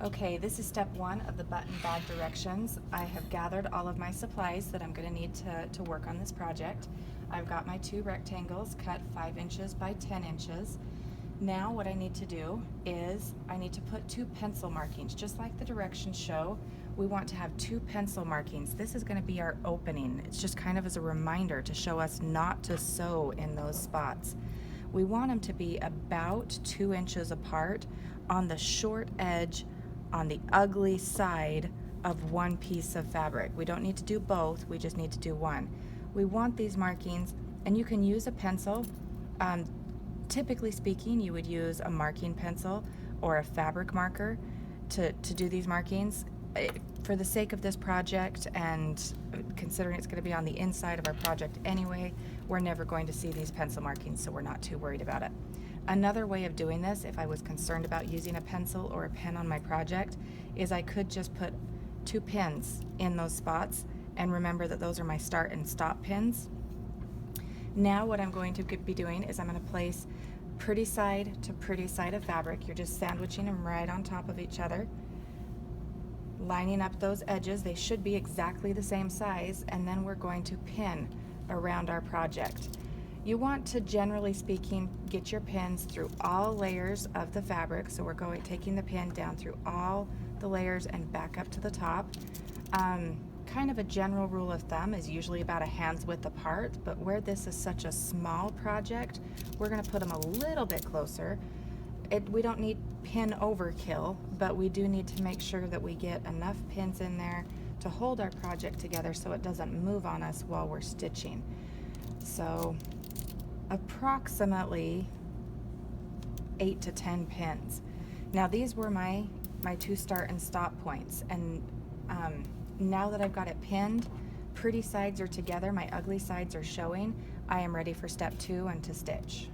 Okay, this is step one of the button bag directions. I have gathered all of my supplies that I'm going to need to work on this project. I've got my two rectangles cut 5 inches by 10 inches. Now what I need to do is I need to put 2 pencil markings. Just like the directions show, we want to have 2 pencil markings. This is going to be our opening. It's just kind of as a reminder to show us not to sew in those spots. We want them to be about 2 inches apart on the short edge on the ugly side of one piece of fabric. We don't need to do both, we just need to do one. We want these markings, and you can use a pencil. Typically speaking, you would use a marking pencil or a fabric marker to do these markings. For the sake of this project, and considering it's going to be on the inside of our project anyway, we're never going to see these pencil markings, so we're not too worried about it. Another way of doing this, if I was concerned about using a pencil or a pen on my project, is I could just put 2 pins in those spots and remember that those are my start and stop pins. Now what I'm going to be doing is I'm going to place pretty side to pretty side of fabric. You're just sandwiching them right on top of each other, lining up those edges. They should be exactly the same size, and then we're going to pin around our project. You want to, generally speaking, get your pins through all layers of the fabric. So we're taking the pin down through all the layers and back up to the top. Kind of a general rule of thumb is usually about a hand's width apart, but where this is such a small project, we're going to put them a little bit closer. We don't need pin overkill, but we do need to make sure that we get enough pins in there to hold our project together so it doesn't move on us while we're stitching. So approximately 8 to 10 pins. Now these were my 2 start and stop points, and now that I've got it pinned, pretty sides are together, my ugly sides are showing, I am ready for step 2 and to stitch.